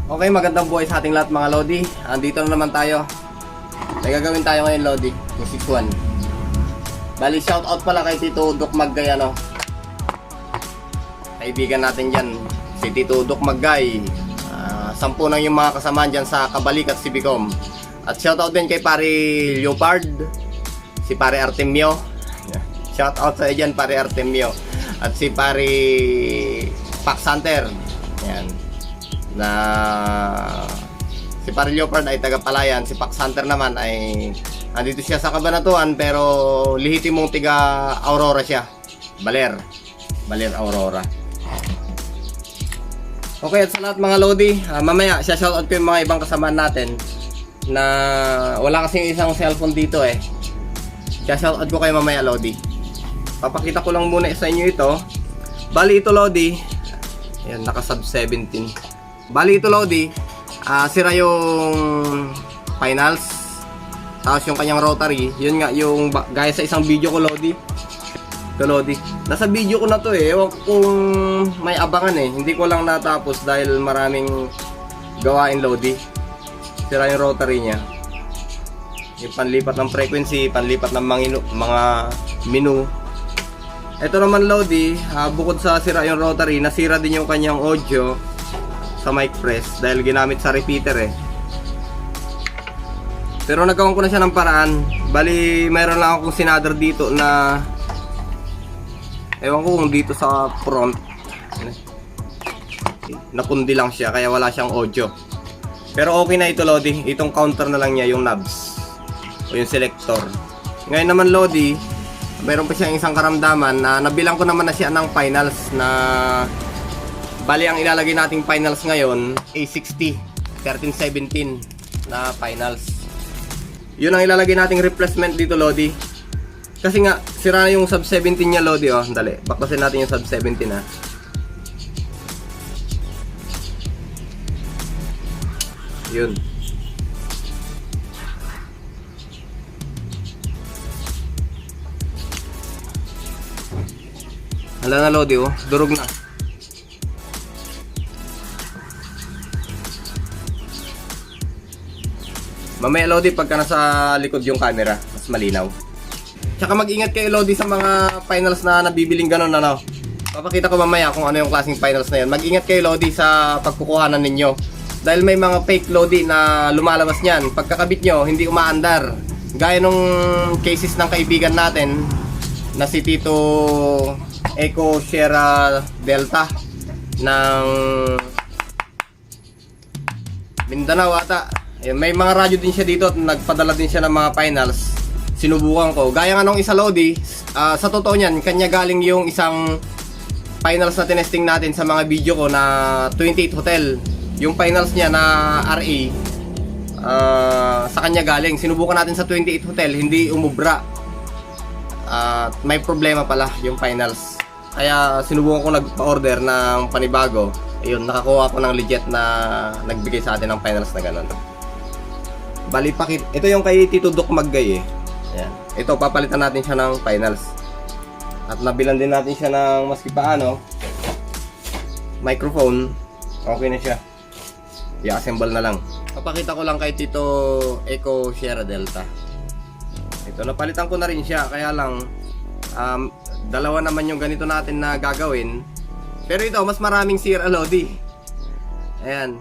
Okay, magandang buhay sa ating lahat mga Lodi. Andito na naman tayo. May gagawin tayo ngayon Lodi, yung 6-1. Bali, shoutout pala kay Tito Dok Maggay, ano. Kaibigan natin dyan, si Tito Dok Maggay. 10 nang yung mga kasamaan dyan sa Kabalik at Sibicom. At shoutout din kay Pare Leopard, si Pare Artemio. Shoutout sa dyan, Pare Artemio. At si Pare Pax Hunter. Yan. Na si Pare Leopard ay taga Palayan, si Pax Hunter naman ay andito siya sa Cabanatuan pero lihitimong tiga Aurora siya. Baler Aurora. Okay, at sa lahat mga Lodi, mamaya shoutout ko yung mga ibang kasamaan natin na wala kasing isang cellphone dito eh. Shoutout ko kayo mamaya Lodi. Papakita ko lang muna sa inyo ito. Bali ito Lodi, ayan, naka sub 17. Bali ito Lodi, sira yung finals, tapos yung kanyang rotary. Yun nga yung gaya sa isang video ko Lodi. Ito Lodi, nasa video ko na to eh. Ewan ko kung may abangan eh. Hindi ko lang natapos dahil maraming gawain Lodi. Sira yung rotary nya, yung panlipat ng frequency, panlipat ng mga menu. Ito naman Lodi, bukod sa sira yung rotary, nasira din yung kanyang audio sa mic press dahil ginamit sa repeater eh. Pero nagawan ko na siya ng paraan. Bali mayroon lang akong sinadar dito na ewan ko kung dito sa front napundi lang siya kaya wala siyang audio. Pero okay na ito Lodi, itong counter na lang niya yung knobs o yung selector. Ngayon naman Lodi, mayroon pa siyang isang karamdaman na nabilang ko naman na siya ng finals na bali ang ilalagay nating finals ngayon A60 1317 na finals. Yun ang ilalagay nating replacement dito Lodi. Kasi nga sira na yung sub 17 nya Lodi oh. Dali, baklasin natin yung sub 17 ha. Yun. Hala na Lodi oh, durog na. Mamaya Lodi pagka nasa likod yung camera, mas malinaw. Tsaka mag-ingat kayo Lodi sa mga finals na nabibiling ganun ano. Papakita ko mamaya kung ano yung klaseng finals na yun. Mag-ingat kayo Lodi sa pagkukuhanan ninyo. Dahil may mga fake Lodi na lumalabas niyan. Pagkakabit nyo, hindi umaandar. Gaya nung cases ng kaibigan natin na si Tito Eco Sierra Delta ng Mindanao ata. May mga radyo din siya dito at nagpadala din siya ng mga finals. Sinubukan ko. Gaya nga nung isa Lodi, sa totoo niyan, kanya galing yung isang finals na tinesting natin sa mga video ko na 28 Hotel. Yung finals niya na RA, sa kanya galing. Sinubukan natin sa 28 Hotel, hindi umubra. May problema pala yung finals. Kaya sinubukan ko nagpa-order ng panibago. Ayun, nakakuha ko ng legit na nagbigay sa atin ng finals na ganun. Bali pakit, ito yung kay Tito Dok Maggay eh. Ayan. Ito papalitan natin siya ng finals. At nabilan din natin siya ng maski paano microphone. Okay na siya. I-assemble na lang. Papakita ko lang kay Tito Eco Sierra Delta. Ito napalitan ko na rin siya, kaya lang dalawa naman yung ganito natin na gagawin. Pero ito mas maraming sira Lodi. Ayan.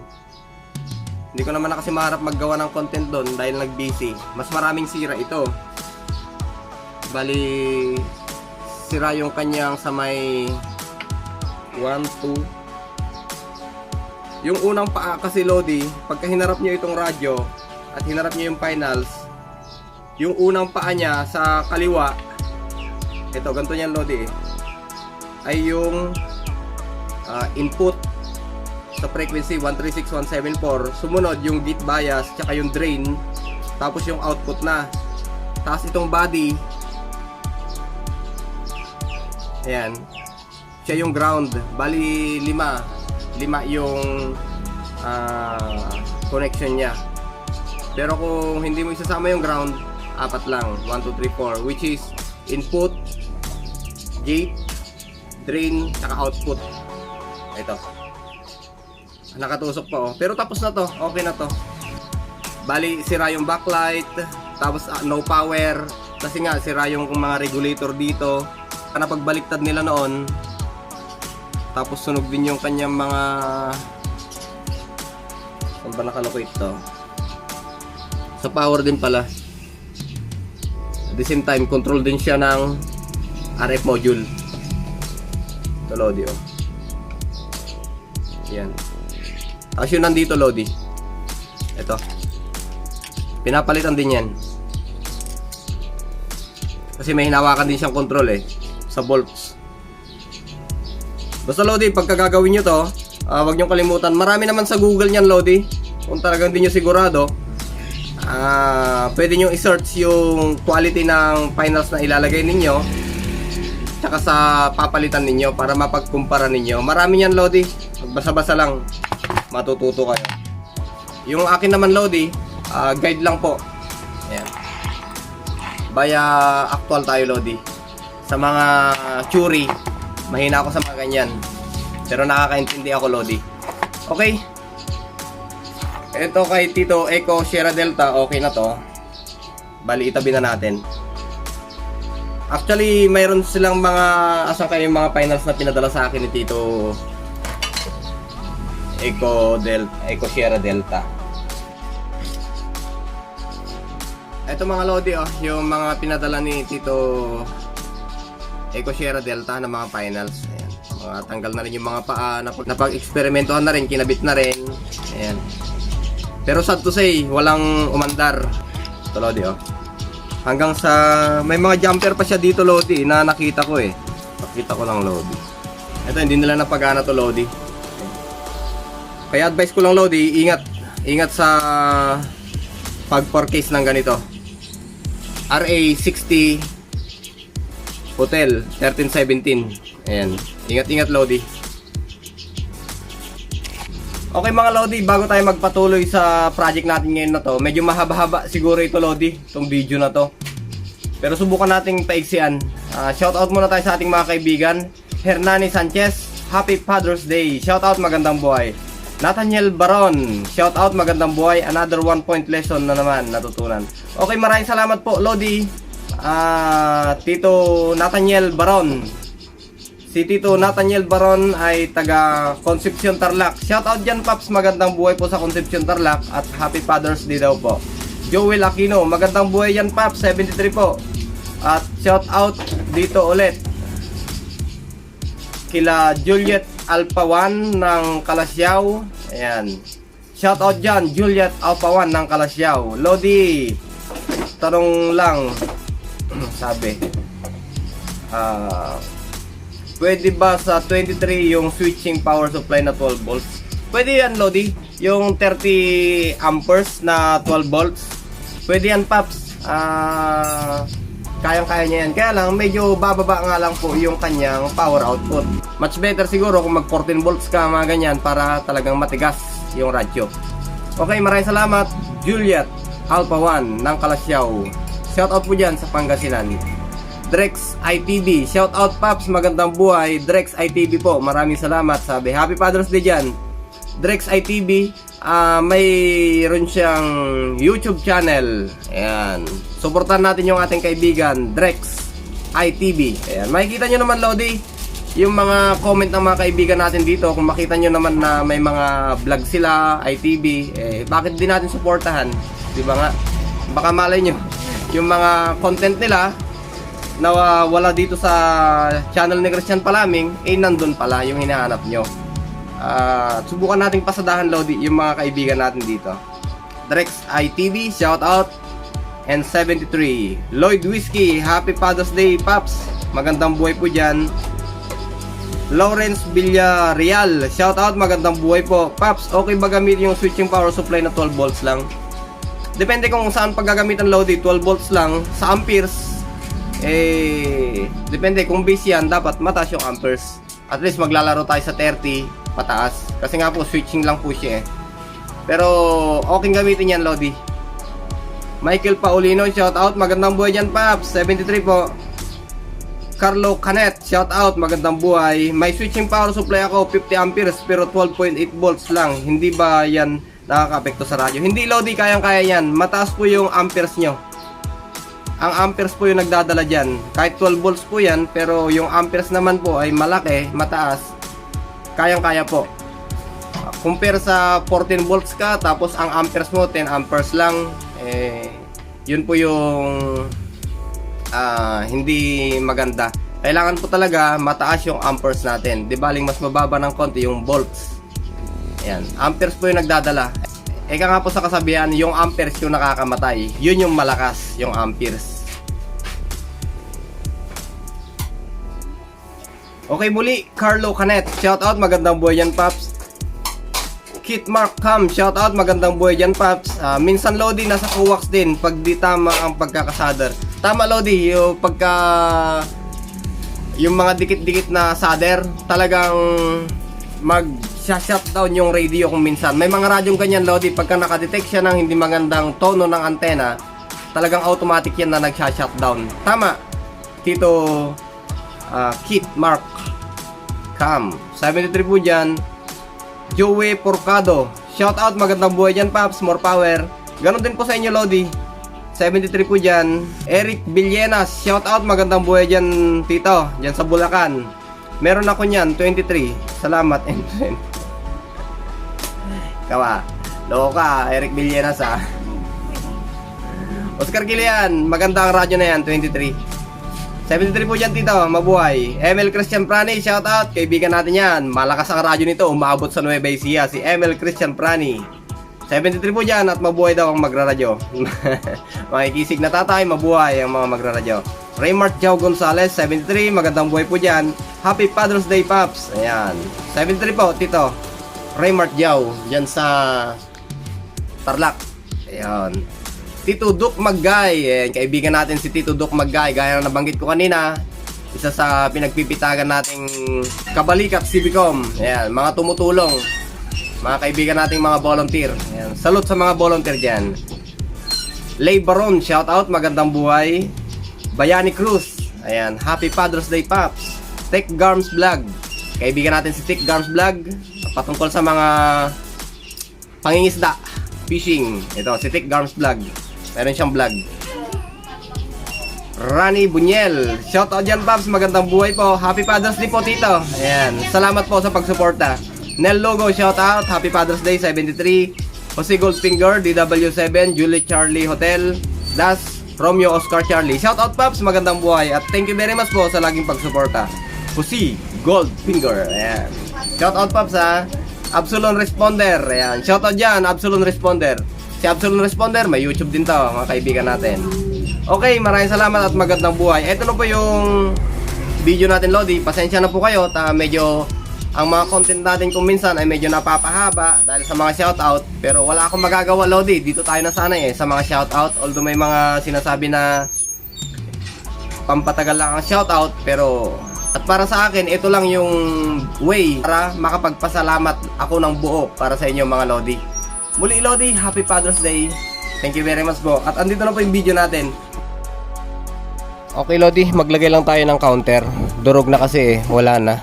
Hindi ko naman na kasi maharap maggawa ng content doon dahil nag-busy. Mas maraming sira ito. Bali sira yung kanyang sa may 1, 2. Yung unang paa kasi Lodi, pagka hinarap nyo itong radyo at hinarap nyo yung finals, yung unang paa niya sa kaliwa, ito ganito yan Lodi eh, ay yung input sa frequency 136174. Sumunod yung gate bias, tsaka yung drain, tapos yung output na. Tapos itong body, ayan, siya yung ground. Bali 5 yung connection niya. Pero kung hindi mo isasama yung ground, 4 lang, 1, 2, 3, 4, which is input, gate, drain, tsaka output. Ito. Nakatusok pa oh. Pero tapos na to, okay na to. Bali, sira yung backlight, tapos no power, kasi nga sira yung mga regulator dito. Napagbaliktad nila noon, tapos sunog din yung kanyang mga, saan ba nakalocate to? Sa power din pala. At the same time, control din siya ng RF module. Ito Lodi oh. Yan. Tapos yun nandito Lodi. Ito. Pinapalitan din yan. Kasi may hinawakan din siyang control eh. Sa bolts. Basta Lodi, pagka gagawin nyo to, huwag nyo kalimutan. Marami naman sa Google nyan Lodi. Kung talagang di nyo sigurado, pwede nyo i-search yung quality ng finals na ilalagay ninyo, tsaka sa papalitan ninyo para mapagkumpara ninyo. Marami yan Lodi. Basa-basa lang, matututo kayo. Yung akin naman Lodi, guide lang po. Ayan. Baya actual tayo Lodi. Sa mga theory, mahina ako sa mga ganyan. Pero nakakaintindi ako Lodi. Okay. Ito kay Tito Eco Sierra Delta, okay na to. Bali itabi na natin. Actually, mayroon silang mga, asan kayo yung mga finals na pinadala sa akin ni Tito Eco Sierra Delta. Ito mga Lodi oh, yung mga pinadala ni Tito Eco Sierra Delta na mga finals. Ayan. Mga tanggal na rin yung mga paa, napag-eksperimentohan na rin, kinabit na rin. Ayan. Pero sad to say, walang umandar. Ito Lodi oh. Hanggang sa, may mga jumper pa siya dito Lodi na nakita ko eh. Nakita ko lang Lodi. Ito hindi nila napagana to Lodi. Kaya advice ko lang Lodi, ingat sa pag case ng ganito. RA60 Hotel 1317. Ayan. Ingat Lodi. Okay mga Lodi, bago tayo magpatuloy sa project natin ngayon na to, medyo mahaba-haba siguro ito Lodi, itong video na to. Pero subukan nating paiksian. Shoutout muna tayo sa ating mga kaibigan. Hernani Sanchez, Happy Father's Day. Shoutout, magandang buhay. Nathaniel Baron, shoutout, magandang buhay. Another 1 point lesson na naman natutunan. Okay, maraming salamat po Lodi. Tito Nathaniel Baron. Si Tito Nathaniel Baron ay taga Concepcion Tarlac. Shoutout dyan Paps, magandang buhay po sa Concepcion Tarlac. At Happy Father's Day daw po. Joel Aquino, magandang buhay yan Paps, 73 po. At shoutout dito ulit kila Juliet Alpawan ng Kalasyaw. Ayan. Shoutout dyan, Juliet Alpawan ng Kalasyaw. Lodi, tanong lang, sabi, pwede ba sa 23 yung switching power supply na 12 volts? Pwede yan Lodi, yung 30 amperes na 12 volts. Pwede yan Paps. Kayang-kaya niya yan. Kaya lang, medyo bababa nga lang po yung kanyang power output. Much better siguro kung mag 14 volts ka, mga ganyan, para talagang matigas yung radyo. Okay, maraming salamat, Juliet Alpawan ng Kalasyaw. Shoutout po dyan sa Pangasinan. Drex ITV, shoutout Paps, magandang buhay. Drex ITV po, maraming salamat. Sabi, Happy Father's Day dyan. Drex ITV, mayroon siyang YouTube channel. Ayan. Suportahan natin yung ating kaibigan, Drex ITV. Ayan. Makikita nyo naman Lodi, yung mga comment ng mga kaibigan natin dito. Kung makita nyo naman na may mga vlog sila, ITV, bakit din natin suportahan? Diba nga? Baka malay nyo, yung mga content nila na wala dito sa channel ni Christian Palaming, nandun pala yung hinahanap nyo. Subukan nating pasadahan Lodi yung mga kaibigan natin dito. Drex ITV, shout out. And 73 Lloyd Whiskey, Happy Father's Day Paps, magandang buhay po dyan. Lawrence Villarreal, shout out, magandang buhay po Paps. Okay ba gamitin yung switching power supply na 12 volts lang? Depende kung saan paggagamitan Lodi. 12 volts lang sa amperes, depende kung base yan, dapat mataas yung amperes. At least maglalaro tayo sa 30 pataas, kasi nga po switching lang po siya Pero okay gamitin yan Lodi. Michael Paulino, shout out, magandang buhay dyan Paps, 73 po. Carlo Canet, shout out, magandang buhay. May switching power supply ako, 50 amperes pero 12.8 volts lang. Hindi ba yan nakaka-apekto sa radyo? Hindi Lodi, kayang-kaya yan. Mataas po yung amperes nyo. Ang amperes po yung nagdadala dyan. Kahit 12 volts po yan, pero yung amperes naman po ay malaki, mataas. Kayang-kaya po. Compare sa 14 volts ka, tapos ang amperes mo 10 amperes lang, yun po yung hindi maganda. Kailangan po talaga mataas yung amperes natin. Di baling mas mababa ng konti yung volts. Ayan, amperes po yung nagdadala. Eka nga po sa kasabihan, yung amperes yung nakakamatay. Yun yung malakas, yung amperes. Okay, muli, Carlo Canet, shout out, magandang buhay yan, Paps. Kit Mark Cam, shout out, magandang buhay dyan, Paps. Minsan Lodi, nasa kuwaks din pag di tama ang pagkakasader. Tama Lodi, yung pagka yung mga dikit-dikit na solder, talagang mag-shutdown yung radio kung minsan. May mga radyong ganyan Lodi, pagka nakadetect siya ng hindi magandang tono ng antena, talagang automatic yan na nag-shutdown. Tama, Tito Kit Mark Cam, 73 po dyan. Joey Porcado, shout out, magandang buhay dyan, Paps, more power. Ganon din po sa inyo Lodi, 73 po dyan. Eric Villenas, shout out, magandang buhay dyan, Tito, dyan sa Bulacan. Meron ako nyan, 23. Salamat. Kawa, loko ka, Eric Villenas ha. Oscar Gilian, maganda ang radyo na yan, 23. 73 po dyan, Tito, mabuhay. ML Christian Prani, shout out, kaibigan natin yan. Malakas ang radyo nito, umaabot sa Nueva Ecija, si ML Christian Prani. 73 po dyan at mabuhay daw ang magraradyo. Makikisig na tatay, mabuhay ang mga magraradyo. Raymart Jau Gonzalez, 73, magandang buhay po dyan. Happy Father's Day, Paps. Ayan, 73 po, Tito Raymart Jau, dyan sa Tarlac. Ayan, Tito Duke Maggay, kaibigan natin si Tito Duke Maggay, gaya na nabanggit ko kanina, isa sa pinagpipitagan nating Kabalikat Civicom. Ayan, mga tumutulong, mga kaibigan nating mga volunteer. Ayan, salute sa mga volunteer dyan. Lay Baron, shout out, magandang buhay. Bayani Cruz, ayan, Happy Father's Day, Paps. Tech Garms Vlog, kaibigan natin si Tech Garms Vlog, patungkol sa mga pangingisda, fishing. Ito, si Tech Garms Vlog, meron siyang vlog. Rani Bunyel, shout out dyan, Paps, magandang buhay po. Happy Father's Day po, Tito. Ayan, salamat po sa pagsuporta. Nel Logo, shout out, Happy Father's Day, 73. Jose Goldfinger, DW7, Julie Charlie Hotel, Das, Romeo Oscar Charlie. Shout out, Paps, magandang buhay. At thank you very much po sa laging pagsuporta. Jose Goldfinger, ayan. Shout out, Paps, ha. Absolute Responder, ayan. Shout out dyan, Absolute Responder. Si Absolute Responder, may YouTube din to, mga kaibigan natin. Okay, maraming salamat at magandang buhay. Ito na po yung video natin, Lodi. Pasensya na po kayo, medyo ang mga content natin kung minsan ay medyo napapahaba dahil sa mga shoutout. Pero wala akong magagawa, Lodi. Dito tayo nasanay sa mga shoutout. Although may mga sinasabi na pampatagal lang ang shoutout, pero at para sa akin, ito lang yung way para makapagpasalamat ako ng buo para sa inyo, mga Lodi. Muli, Lodi, Happy Father's Day. Thank you very much po. At andito na po yung video natin. Okay, Lodi, maglagay lang tayo ng counter. Durog na kasi wala na.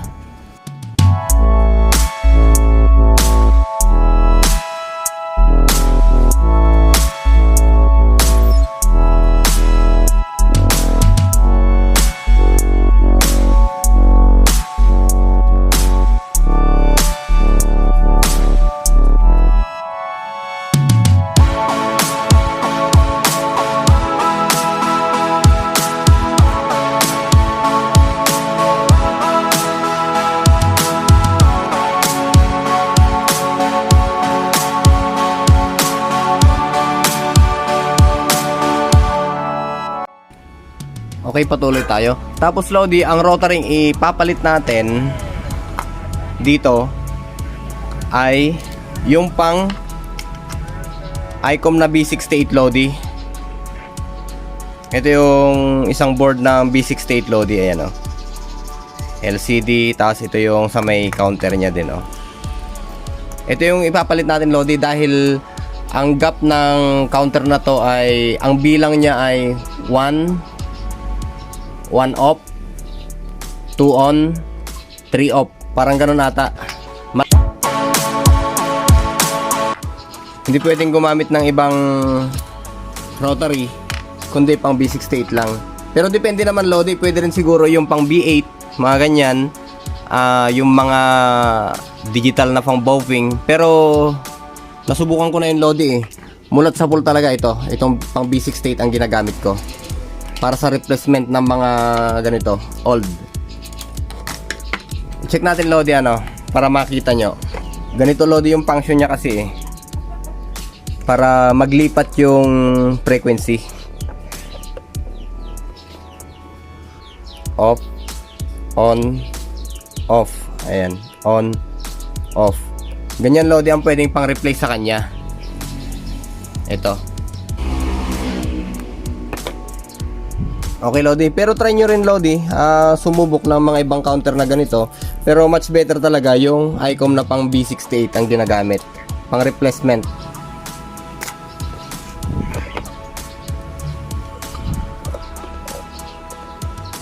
Okay, patuloy tayo. Tapos, Lodi, ang rotaring ipapalit natin dito ay yung pang ICOM na B68, Lodi. Ito yung isang board ng B68, Lodi. Ayan, oh. LCD, tapos ito yung sa may counter nya din, oh. Ito yung ipapalit natin, Lodi, dahil ang gap ng counter na to ay ang bilang niya ay 1 off. 2 on, 3 off. Parang ganun ata. Hindi pwedeng gumamit ng ibang rotary, kundi pang B68 lang. Pero depende naman, Lodi. Pwede rin siguro yung pang B8, mga ganyan. Yung mga digital na pang bowfing. Pero nasubukan ko na yung, Lodi, eh. Mulat sa pool talaga ito. Itong pang B68 ang ginagamit ko para sa replacement ng mga ganito, old. Check natin, Lodi, para makita nyo. Ganito, Lodi, yung function niya kasi, eh. Para maglipat yung frequency. Off, on, off. Ayan, on, off. Ganyan, Lodi, ang pwedeng pang replace sa kanya. Ito. Okay, Lodi. Pero try nyo rin, Lodi, sumubok ng mga ibang counter na ganito. Pero much better talaga yung ICOM na pang B68 ang ginagamit. Pang replacement.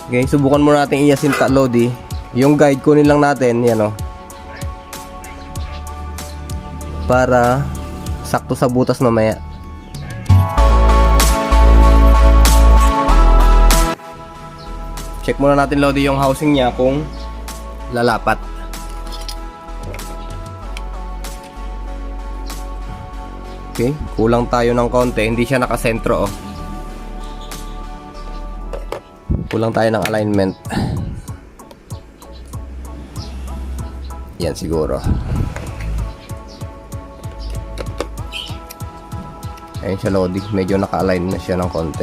Okay, subukan muna natin i-asinta, Lodi. Yung guide kunin lang natin, yan, para sakto sa butas mamaya. Check muna natin, Lodi, yung housing niya kung lalapat. Okay, kulang tayo ng konti. Hindi siya nakasentro, Kulang tayo ng alignment. Yan siguro. Ayun siya, Lodi. Medyo naka-align na siya ng konti.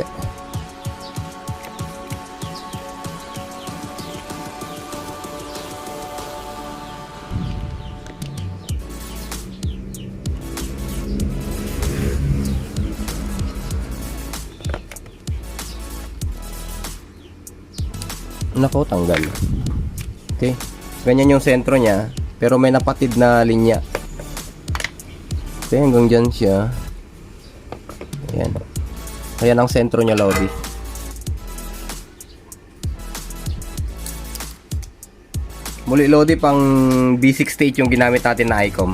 Nako, tanggal. Okay. Ganyan yung sentro niya, pero may napatid na linya. Okay, hanggang dyan siya. Ayan. Ayan ang sentro niya, Lodi. Muli, Lodi, pang B68 yung ginamit natin na ICOM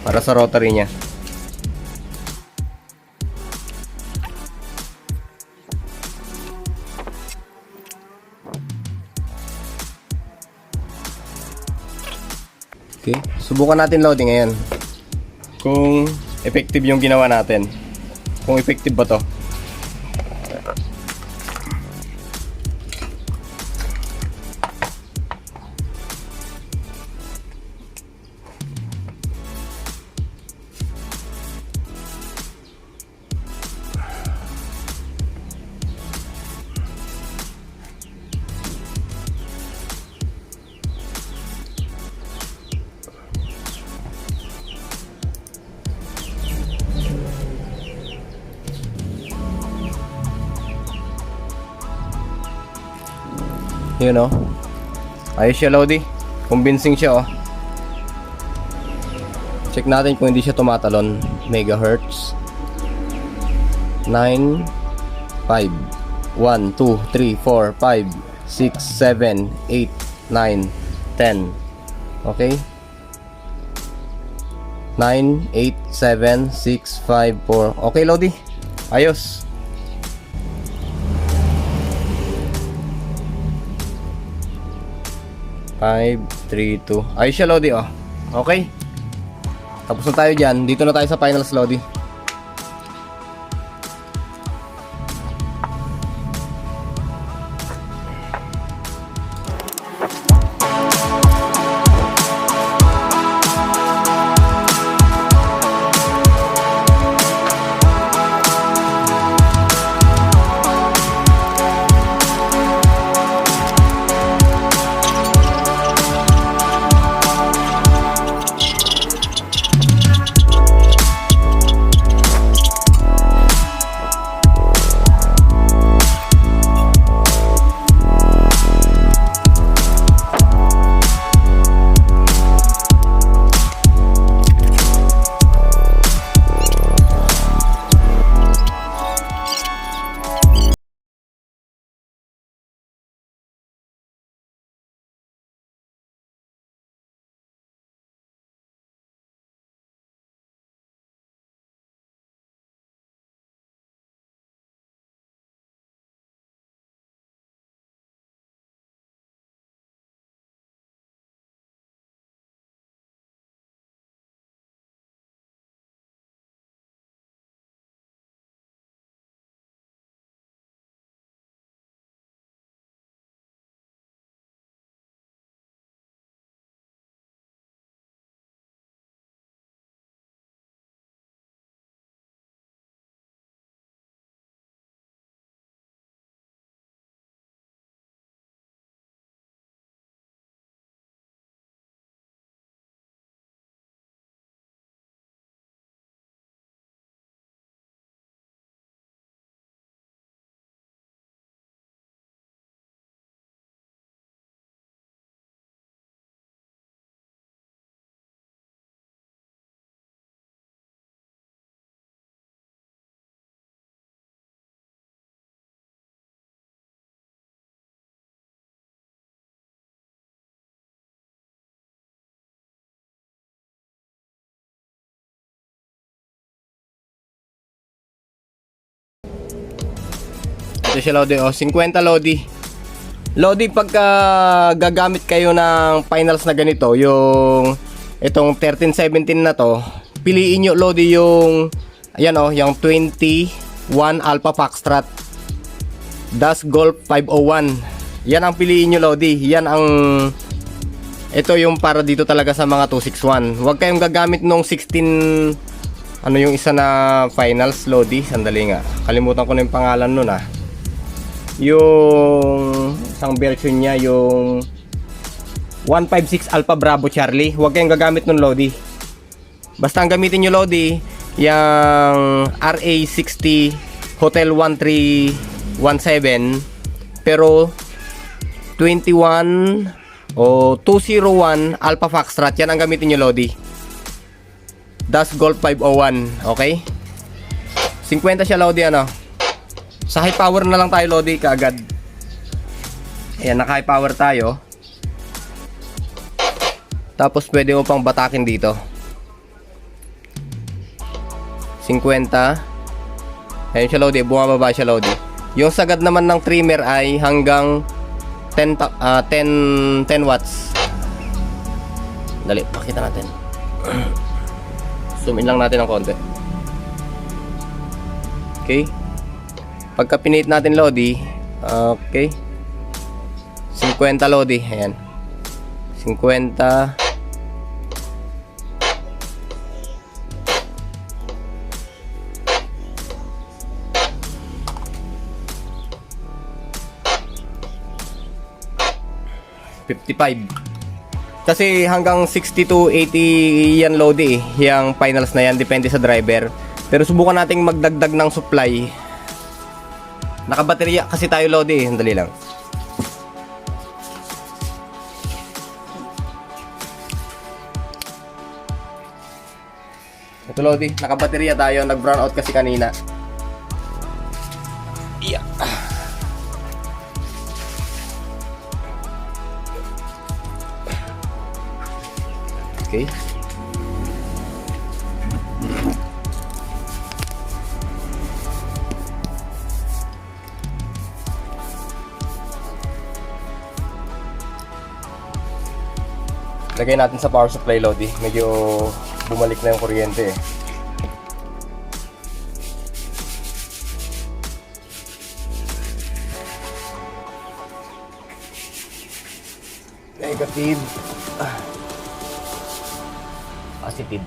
para sa rotary niya. Okay, subukan natin, Lodi, ngayon kung effective yung ginawa natin. Kung effective ba to. Yun, ayos siya, Lodi. Convincing siya, Check natin kung hindi siya tumatalon. Megahertz 9 5 1 2 3 4 5 6 7 8 9 10. Okay, 9 8 7 6 5 4. Okay, Lodi, ayos. Five, 3, 2. Ayos siya, Lodi, Okay. Tapos na tayo dyan. Dito na tayo sa finals, Lodi. Ito siya Lodi, 50 Lodi. Lodi, pagka gagamit kayo ng finals na ganito, yung itong 1317 na to, piliin nyo Lodi yung ayan yung 21 Alpha Foxtrot Das Golf 501. Yan ang piliin nyo Lodi. Yan ang ito yung para dito talaga sa mga 261. Huwag kayong gagamit nung 16 ano yung isa na finals Lodi. Sandali nga, kalimutan ko na yung pangalan nun yung isang version niya, yung 156 Alpha Bravo Charlie. Huwag kayong gagamit nun Lodi. Basta ang gamitin nyo Lodi yung RA60 Hotel 1317 pero 21 o 201 Alpha Foxtrot. Yan ang gamitin nyo Lodi. Das Golf 501. Okay, 50 siya Lodi. Sa high power na lang tayo Lodi kaagad. Ayan, naka high power tayo. Tapos pwede mo pang batakin dito 50. Ayun siya Lodi, bumababa siya Lodi. Yung sagad naman ng trimmer ay hanggang 10 watts. Dali, pakita natin. Zoom in lang natin ng konti. Okay. Pagka pinate natin Lodi, okay. 50 Lodi, ayan. 50. Kasi hanggang 60 to 80 yan Lodi yung finals na yan, depende sa driver. Pero subukan nating magdagdag ng supply. Nakabaterya kasi tayo Lodi, sandali lang. Ito Lodi, nakabaterya tayo, nag-brown out kasi kanina. Yeah. Okay. Lagay natin sa power supply Lodi. Medyo bumalik na yung kuryente eh. Negative. Positive.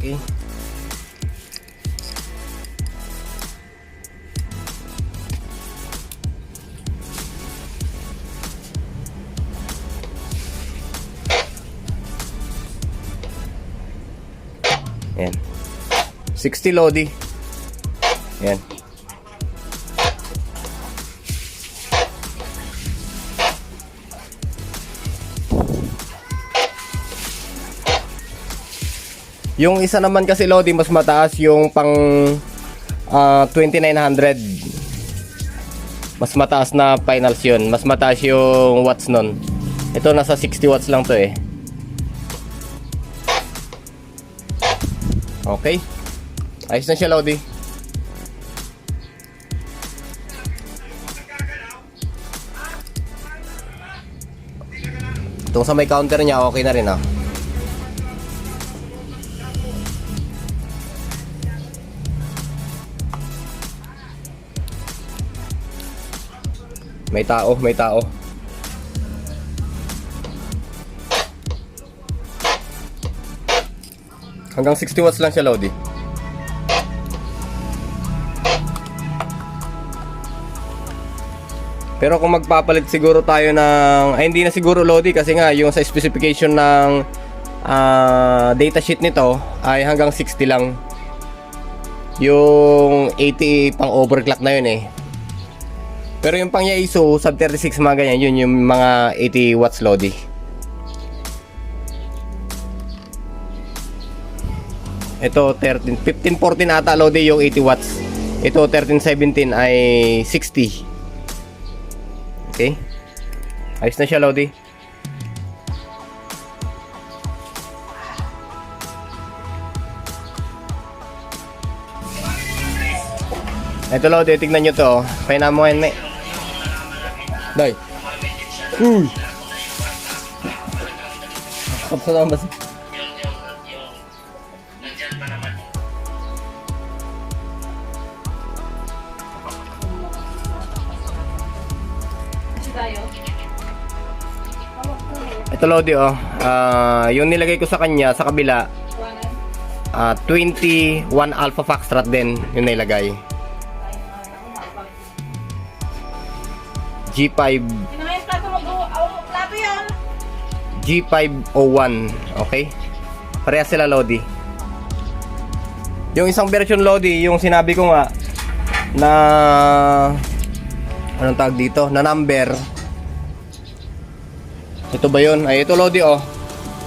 Okay. Ayan. 60 Lodi. Ayan. Yung isa naman kasi Lodi, mas mataas yung pang 2900. Mas mataas na finals yun. Mas mataas yung watts nun. Ito nasa 60 watts lang to eh. Okay. Ayos na siya Lodi. Itong sa may counter niya okay na rin May tao, may tao. Hanggang 60 watts lang siya Lodi. Pero kung magpapalit siguro tayo ng hindi na siguro Lodi kasi nga yung sa specification ng data sheet nito ay hanggang 60 lang. Yung 80 pang overclock na yun eh. Pero yung pang ISO sub 36 mga ganyan, yun yung mga 80 watts Lodi. Ito 1514 ata Lodi yung 80 watts. Ito 1317 ay 60. Okay. Ayos na siya Lodi. Ito Lodi, tignan nyo to. Paina mo ngayon, Day. Kapsa naman ba? Ito Lodi yung nilagay ko sa kanya sa kabila 21 Alpha Foxtrot din yung nilagay. G5 G501, okay? Parehas sila Lodi. Yung isang version Lodi, yung sinabi ko nga na anong tawag dito, na number. Ito ba yun? Ay, ito Lodi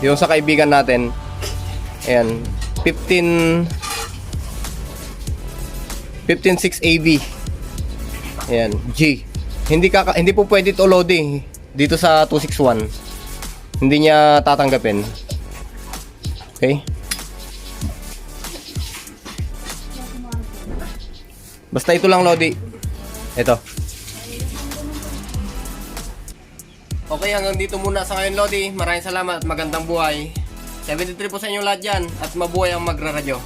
yung sa kaibigan natin. Ayan, 156 AB. Ayan, G. Hindi po pwede ito Lodi dito sa 261. Hindi niya tatanggapin. Okay? Basta ito lang Lodi. Ito. Okay, hanggang dito muna sa ngayon Lodi. Maraming salamat at magandang buhay. 73 po sa inyo lahat dyan at mabuhay ang magraradyo.